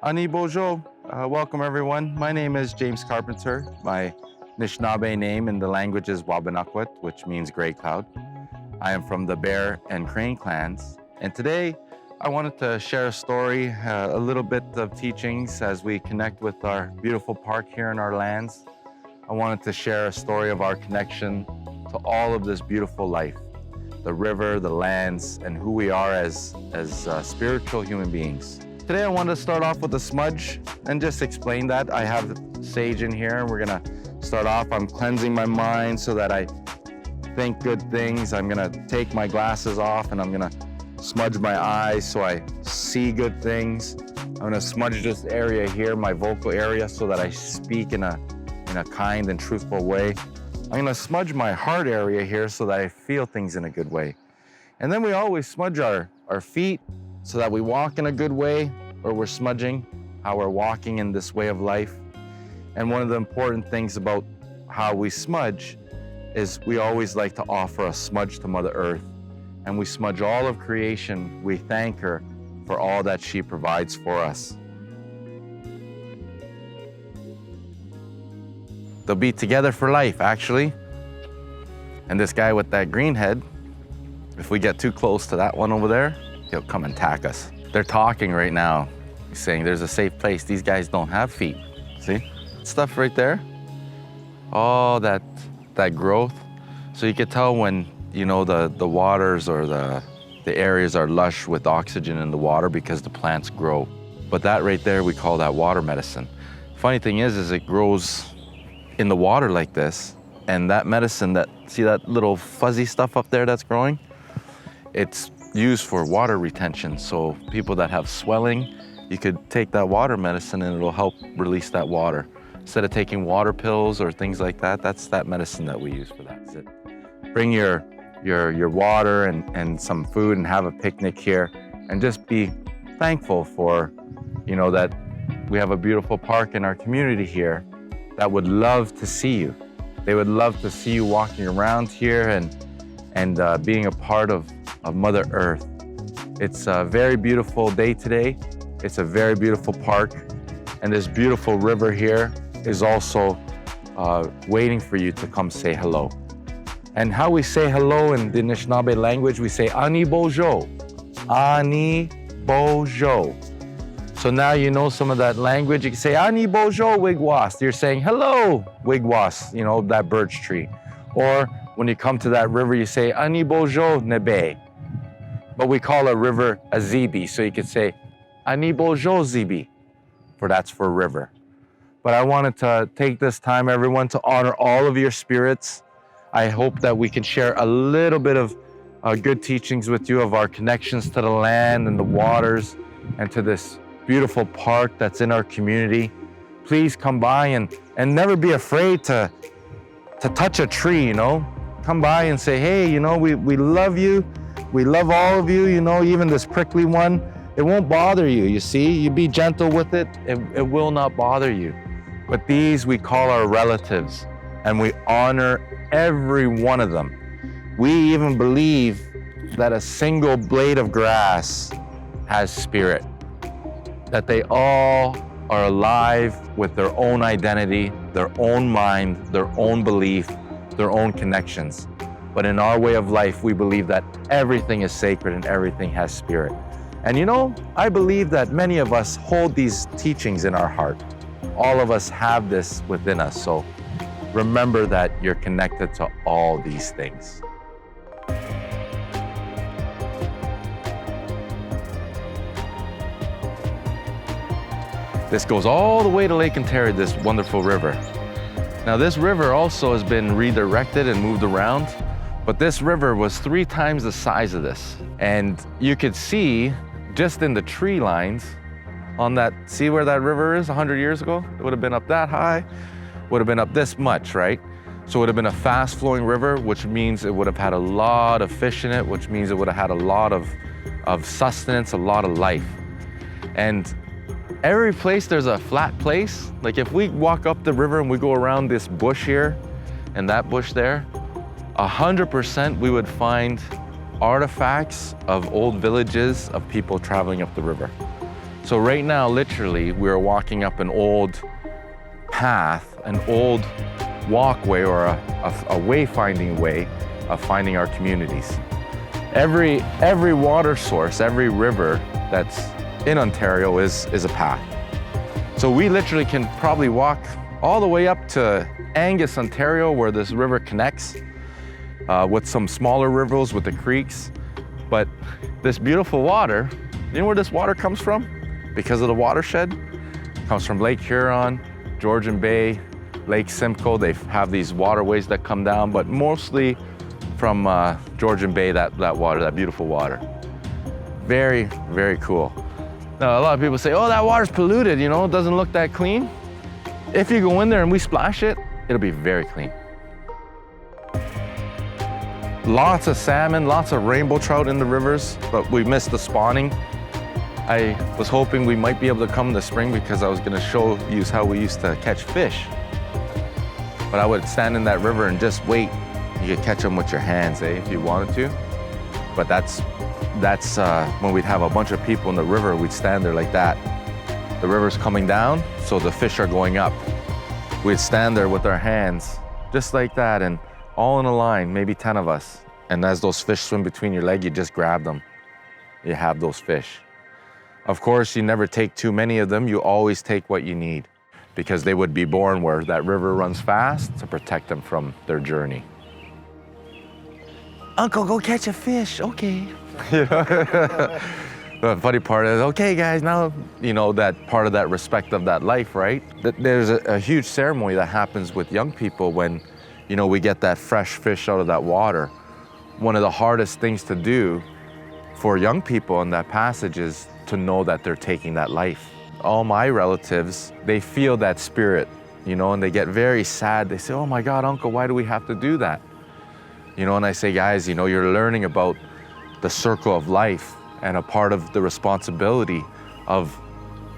Ani Bojo. Welcome everyone. My name is James Carpenter. My Anishinaabe name in the language is Wabanakwa, which means gray cloud. I am from the Bear and Crane clans. And today I wanted to share a story, a little bit of teachings as we connect with our beautiful park here in our lands. I wanted to share a story of our connection to all of this beautiful life, the river, the lands, and who we are as spiritual human beings. Today I wanted to start off with a smudge and just explain that. I have sage in here and we're gonna start off. I'm cleansing my mind so that I think good things. I'm gonna take my glasses off and I'm gonna smudge my eyes so I see good things. I'm gonna smudge this area here, my vocal area, so that I speak in a kind and truthful way. I'm gonna smudge my heart area here so that I feel things in a good way. And then we always smudge our feet so that we walk in a good way, or we're smudging how we're walking in this way of life. And one of the important things about how we smudge is we always like to offer a smudge to Mother Earth. And we smudge all of creation. We thank her for all that she provides for us. They'll be together for life, actually. And this guy with that green head, if we get too close to that one over there, he'll come and attack us. They're talking right now. He's saying there's a safe place. These guys don't have feet. See? Stuff right there. All that growth. So you can tell when, you know, the waters or the areas are lush with oxygen in the water because the plants grow. But that right there, we call that water medicine. Funny thing is it grows in the water like this, and that medicine, see that little fuzzy stuff up there that's growing? It's used for water retention. So people that have swelling, you could take that water medicine and it'll help release that water. Instead of taking water pills or things like that, that's that medicine that we use for that. That's it. Bring your water and some food and have a picnic here and just be thankful for, you know, that we have a beautiful park in our community here that would love to see you. They would love to see you walking around here and being a part of Mother Earth. It's a very beautiful day today. It's a very beautiful park. And this beautiful river here is also waiting for you to come say hello. And how we say hello in the Anishinaabe language, we say Ani Bojo. Ani Bojo. So now you know some of that language. You can say Ani Bojo Wigwas. You're saying hello Wigwas, you know, that birch tree. Or when you come to that river, you say Ani Bojo Nebe. But we call a river a zibi, so you could say Ani Bojo Zibi, for that's for river. But I wanted to take this time, everyone, to honor all of your spirits. I hope that we can share a little bit of good teachings with you of our connections to the land and the waters and to this beautiful park that's in our community. Please come by and never be afraid to touch a tree, you know. Come by and say, hey, you know, we love you. We love all of you, you know, even this prickly one. It won't bother you, you see? You be gentle with it, it will not bother you. But these we call our relatives, and we honor every one of them. We even believe that a single blade of grass has spirit, that they all are alive with their own identity, their own mind, their own belief, their own connections. But in our way of life, we believe that everything is sacred and everything has spirit. And you know, I believe that many of us hold these teachings in our heart. All of us have this within us. So remember that you're connected to all these things. This goes all the way to Lake Ontario, this wonderful river. Now this river also has been redirected and moved around, but this river was 3 times the size of this. And you could see just in the tree lines on that, see where that river is 100 years ago? It would have been up that high, would have been up this much, right? So it would have been a fast flowing river, which means it would have had a lot of fish in it, which means it would have had a lot of sustenance, a lot of life. And every place there's a flat place. Like if we walk up the river and we go around this bush here and that bush there, 100% we would find artifacts of old villages of people traveling up the river. So right now, literally, we're walking up an old path, an old walkway or a wayfinding way of finding our communities. Every water source, every river that's in Ontario is a path. So we literally can probably walk all the way up to Angus, Ontario, where this river connects with some smaller rivers with the creeks. But this beautiful water, you know where this water comes from? Because of the watershed, it comes from Lake Huron, Georgian Bay, Lake Simcoe. They have these waterways that come down, but mostly from Georgian Bay, that water, that beautiful water. Very, very cool. Now, a lot of people say, oh, that water's polluted, you know, it doesn't look that clean. If you go in there and we splash it, it'll be very clean. Lots of salmon, lots of rainbow trout in the rivers, but we missed the spawning. I was hoping we might be able to come in the spring because I was gonna show you how we used to catch fish. But I would stand in that river and just wait. You could catch them with your hands, if you wanted to. But that's when we'd have a bunch of people in the river, we'd stand there like that. The river's coming down, so the fish are going up. We'd stand there with our hands, just like that, and all in a line, maybe 10 of us. And as those fish swim between your legs, you just grab them. You have those fish. Of course, you never take too many of them. You always take what you need because they would be born where that river runs fast to protect them from their journey. Uncle, go catch a fish, okay. The funny part is, okay guys, now, you know, that part of that respect of that life, right? There's a huge ceremony that happens with young people when, you know, we get that fresh fish out of that water. One of the hardest things to do for young people in that passage is to know that they're taking that life. All my relatives, they feel that spirit, you know, and they get very sad. They say, oh my God, Uncle, why do we have to do that? You know, and I say, guys, you know, you're learning about the circle of life and a part of the responsibility of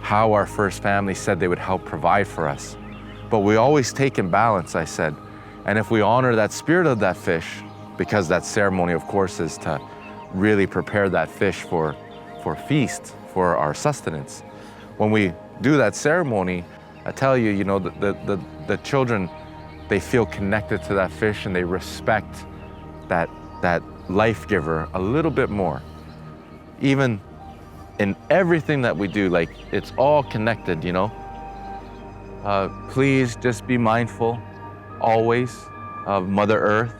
how our first family said they would help provide for us. But we always take in balance, I said. And if we honor that spirit of that fish, because that ceremony, of course, is to really prepare that fish for feast, for our sustenance. When we do that ceremony, I tell you, you know, the children, they feel connected to that fish and they respect that life giver a little bit more. Even in everything that we do, like it's all connected, you know. Please just be mindful always of Mother Earth.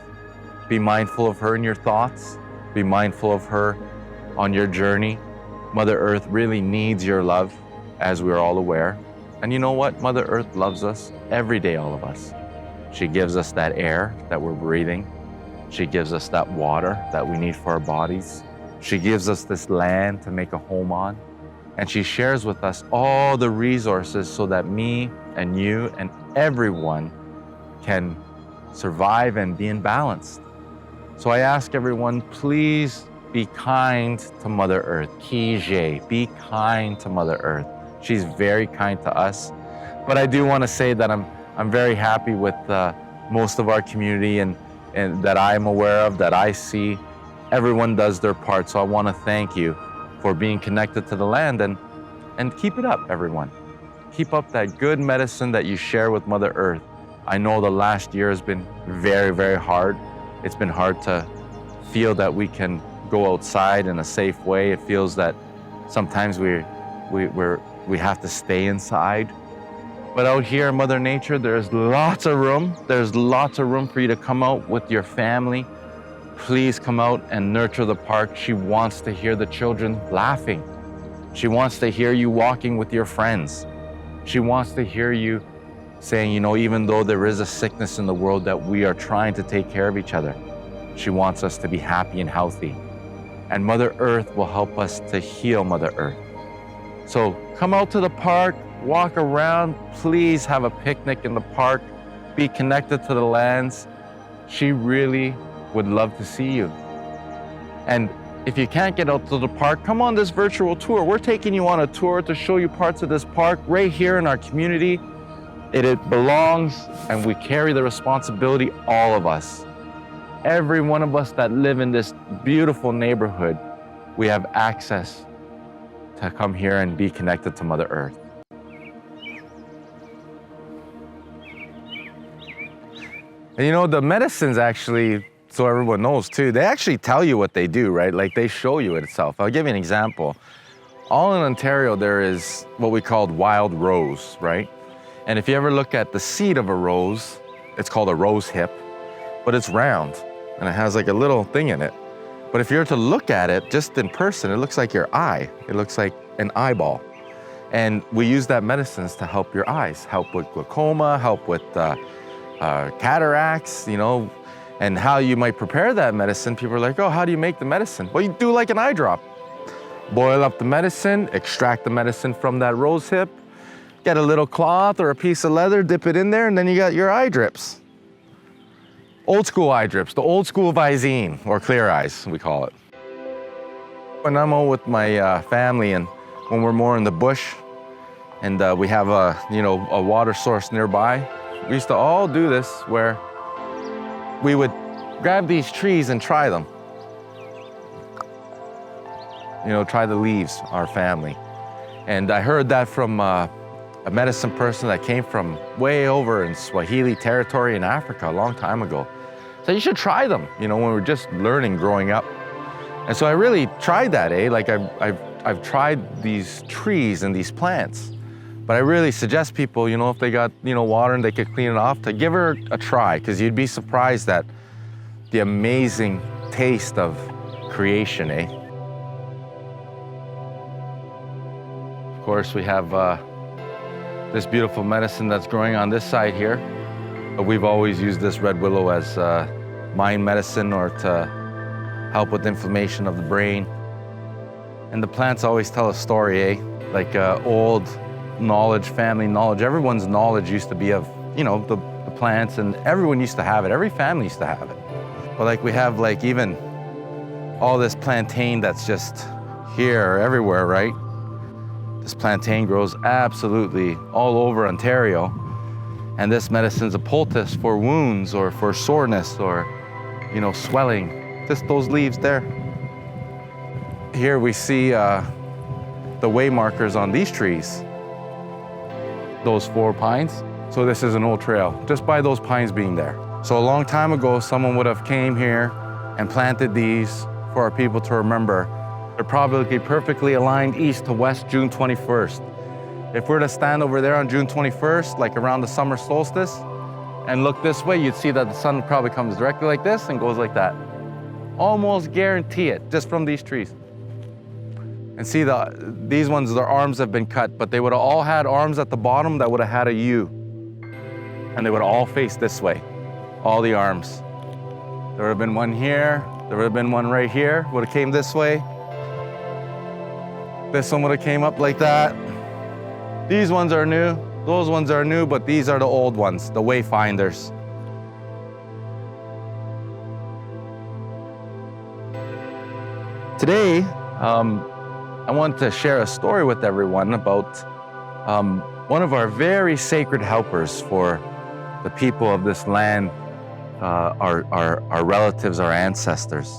Be mindful of her in your thoughts. Be mindful of her on your journey. Mother Earth really needs your love, as we're all aware. And you know what? Mother Earth loves us every day, all of us. She gives us that air that we're breathing. She gives us that water that we need for our bodies. She gives us this land to make a home on. And she shares with us all the resources so that me and you and everyone can survive and be in balance. So I ask everyone, please be kind to Mother Earth. Kije, be kind to Mother Earth. She's very kind to us. But I do want to say that I'm very happy with most of our community and that I'm aware of, that I see. Everyone does their part. So I want to thank you for being connected to the land and keep it up, everyone. Keep up that good medicine that you share with Mother Earth. I know the last year has been very, very hard. It's been hard to feel that we can go outside in a safe way. It feels that sometimes we have to stay inside. But out here in Mother Nature, there's lots of room. There's lots of room for you to come out with your family. Please come out and nurture the park. She wants to hear the children laughing. She wants to hear you walking with your friends. She wants to hear you saying, you know, even though there is a sickness in the world, that we are trying to take care of each other. She wants us to be happy and healthy. And Mother Earth will help us to heal Mother Earth. So come out to the park, walk around, please have a picnic in the park, be connected to the lands. She really would love to see you. And if you can't get out to the park, come on this virtual tour. We're taking you on a tour to show you parts of this park right here in our community. It belongs, and we carry the responsibility, all of us. Every one of us that live in this beautiful neighborhood, we have access to come here and be connected to Mother Earth. And you know, the medicines actually, so everyone knows too, they actually tell you what they do, right? Like they show you it itself. I'll give you an example. All in Ontario, there is what we call wild rose, right? And if you ever look at the seed of a rose, it's called a rose hip, but it's round and it has like a little thing in it. But if you were to look at it just in person, it looks like your eye. It looks like an eyeball. And we use that medicines to help your eyes, help with glaucoma, help with cataracts, you know, and how you might prepare that medicine. People are like, oh, how do you make the medicine? Well, you do like an eye drop. Boil up the medicine, extract the medicine from that rose hip, get a little cloth or a piece of leather, dip it in there, and then you got your eye drips. Old school eye drips, the old school Visine, or clear eyes, we call it. When I'm out with my family and when we're more in the bush and we have a water source nearby, we used to all do this where we would grab these trees and try them. You know, try the leaves, our family. And I heard that from a medicine person that came from way over in Swahili territory in Africa a long time ago. So you should try them, you know, when we're just learning growing up. And so I really tried that, Like I've tried these trees and these plants. But I really suggest people, you know, if they got, you know, water and they could clean it off, to give her a try, because you'd be surprised at the amazing taste of creation, Of course, we have this beautiful medicine that's growing on this side here. But we've always used this red willow as mind medicine or to help with inflammation of the brain. And the plants always tell a story, Like old knowledge, family knowledge. Everyone's knowledge used to be of, you know, the plants, and everyone used to have it. Every family used to have it. But like we have like even all this plantain that's just here everywhere, right? This plantain grows absolutely all over Ontario. And this medicine's a poultice for wounds or for soreness or, you know, swelling. Just those leaves there. Here we see the way markers on these trees. Those 4 pines. So this is an old trail, just by those pines being there. So a long time ago, someone would have came here and planted these for our people to remember. They're probably perfectly aligned east to west, June 21st. If we're to stand over there on June 21st, like around the summer solstice, and look this way, you'd see that the sun probably comes directly like this and goes like that. Almost guarantee it, just from these trees. And see, these ones, their arms have been cut, but they would have all had arms at the bottom that would have had a U. And they would all face this way, all the arms. There would have been one here, there would have been one right here, would have came this way. This one would have came up like that. These ones are new, those ones are new, but these are the old ones, the wayfinders. Today, I want to share a story with everyone about one of our very sacred helpers for the people of this land, our relatives, our ancestors.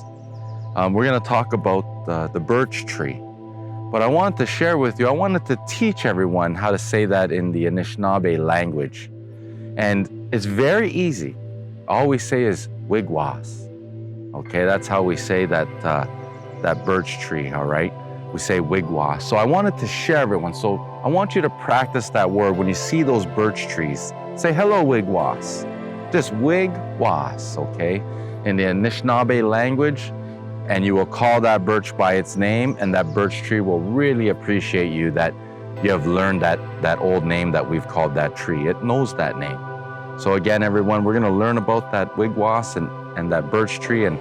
We're going to talk about the birch tree. But I wanted to share with you, I wanted to teach everyone how to say that in the Anishinaabe language. And it's very easy. All we say is wigwas. Okay, that's how we say that birch tree, all right? We say wigwas. So I wanted to share everyone. So I want you to practice that word when you see those birch trees. Say, hello, wigwas. Just wigwas, okay? In the Anishinaabe language, and you will call that birch by its name, and that birch tree will really appreciate you that you have learned that old name that we've called that tree. It knows that name. So again, everyone, we're gonna learn about that wigwas and that birch tree and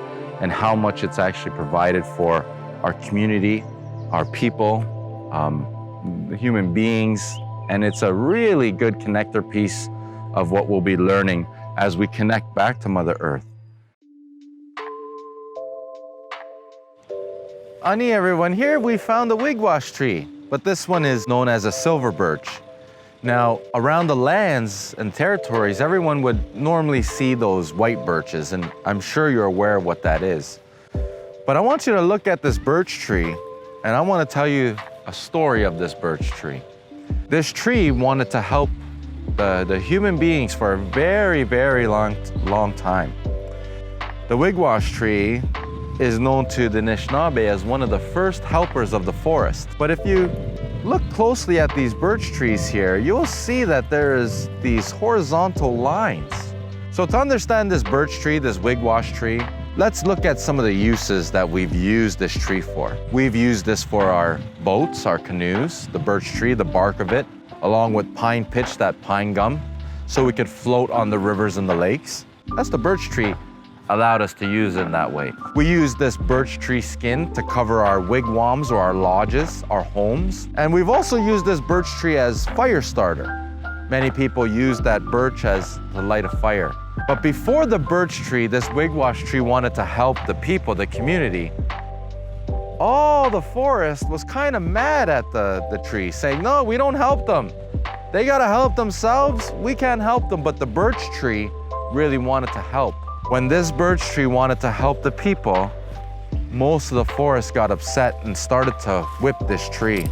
how much it's actually provided for our community, our people, the human beings, and it's a really good connector piece of what we'll be learning as we connect back to Mother Earth. Ani, everyone, here we found the wigwas tree, but this one is known as a silver birch. Now, around the lands and territories, everyone would normally see those white birches, and I'm sure you're aware of what that is. But I want you to look at this birch tree, and I want to tell you a story of this birch tree. This tree wanted to help the human beings for a very, very long time. The wigwash tree is known to the Anishinaabe as one of the first helpers of the forest. But if you look closely at these birch trees here, you'll see that there is these horizontal lines. So to understand this birch tree, this wigwash tree, let's look at some of the uses that we've used this tree for. We've used this for our boats, our canoes, the birch tree, the bark of it, along with pine pitch, that pine gum, so we could float on the rivers and the lakes. That's the birch tree allowed us to use in that way. We use this birch tree skin to cover our wigwams or our lodges, our homes. And we've also used this birch tree as fire starter. Many people use that birch as to light a fire. But before the birch tree, this wigwash tree wanted to help the people, the community. All the forest was kind of mad at the tree, saying, no, we don't help them. They gotta help themselves, we can't help them. But the birch tree really wanted to help. When this birch tree wanted to help the people, most of the forest got upset and started to whip this tree.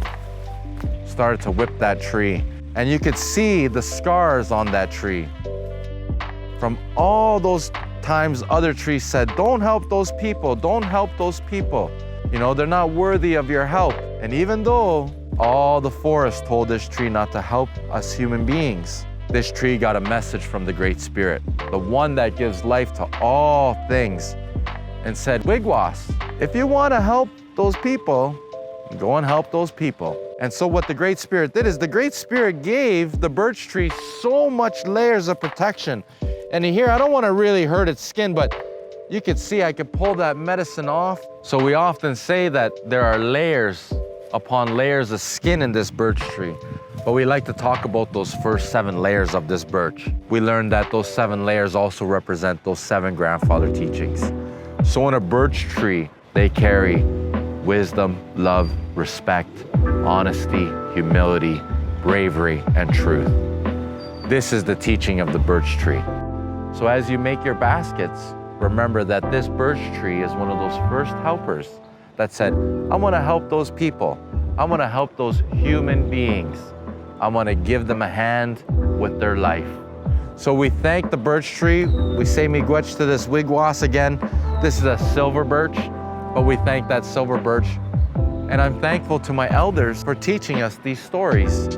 Started to whip that tree. And you could see the scars on that tree. From all those times other trees said, don't help those people, don't help those people. You know, they're not worthy of your help. And even though all the forest told this tree not to help us human beings, this tree got a message from the Great Spirit, the one that gives life to all things, and said, Wigwas, if you want to help those people, go and help those people. And so what the Great Spirit did is the Great Spirit gave the birch tree so much layers of protection. And here, I don't want to really hurt its skin, but you could see I could pull that medicine off. So we often say that there are layers upon layers of skin in this birch tree. But we like to talk about those first 7 layers of this birch. We learned that those 7 layers also represent those 7 grandfather teachings. So in a birch tree, they carry wisdom, love, respect, honesty, humility, bravery, and truth. This is the teaching of the birch tree. So as you make your baskets, remember that this birch tree is one of those first helpers that said, I want to help those people. I want to help those human beings. I want to give them a hand with their life. So we thank the birch tree. We say miigwech to this wigwas again. This is a silver birch, but we thank that silver birch. And I'm thankful to my elders for teaching us these stories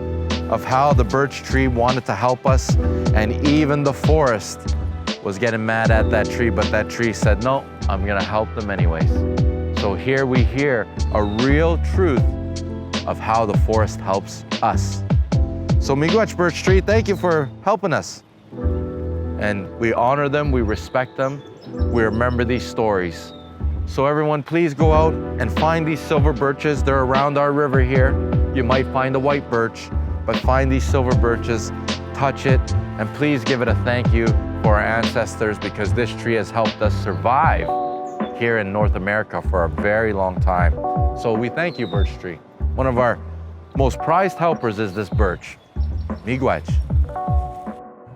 of how the birch tree wanted to help us, and even the forest was getting mad at that tree, but that tree said, no, I'm gonna help them anyways. So here we hear a real truth of how the forest helps us. So miigwech birch tree, thank you for helping us. And we honor them, we respect them, we remember these stories. So everyone, please go out and find these silver birches. They're around our river here. You might find a white birch, but find these silver birches, touch it, and please give it a thank you for our ancestors, because this tree has helped us survive here in North America for a very long time. So we thank you, birch tree. One of our most prized helpers is this birch. Miigwech.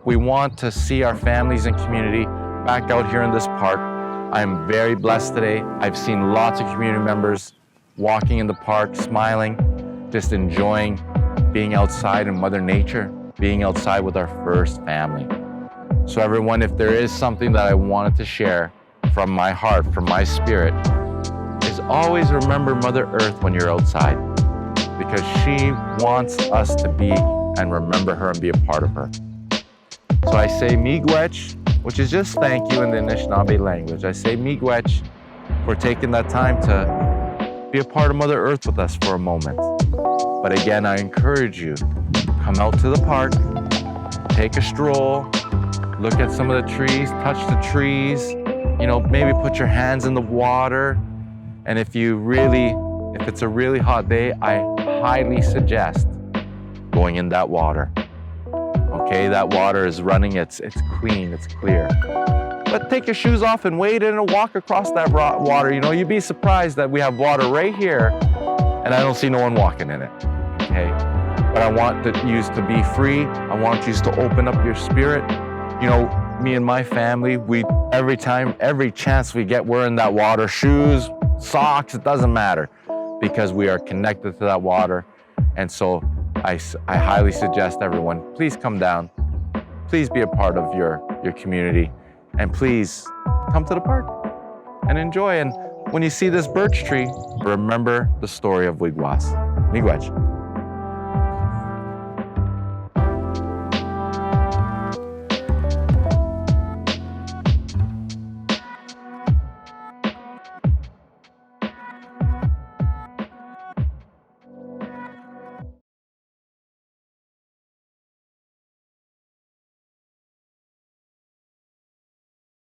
We want to see our families and community back out here in this park. I am very blessed today. I've seen lots of community members walking in the park, smiling, just enjoying being outside in Mother Nature, being outside with our first family. So everyone, if there is something that I wanted to share from my heart, from my spirit, is always remember Mother Earth when you're outside, because she wants us to be and remember her and be a part of her. So I say miigwech, which is just thank you in the Anishinaabe language. I say miigwech for taking that time to be a part of Mother Earth with us for a moment. But again, I encourage you, come out to the park, take a stroll, look at some of the trees, touch the trees, you know, maybe put your hands in the water. And if it's a really hot day, I highly suggest going in that water. Okay, that water is running, it's clean, it's clear. But take your shoes off and wade in and walk across that water. You know, you'd be surprised that we have water right here and I don't see no one walking in it, okay? But I want you to be free. I want you to open up your spirit. You know, me and my family, every chance we get, we're in that water, shoes, socks, it doesn't matter. because we are connected to that water. And so I highly suggest everyone, please come down. Please be a part of your community. And please come to the park and enjoy. And when you see this birch tree, remember the story of Wigwas. Miigwech.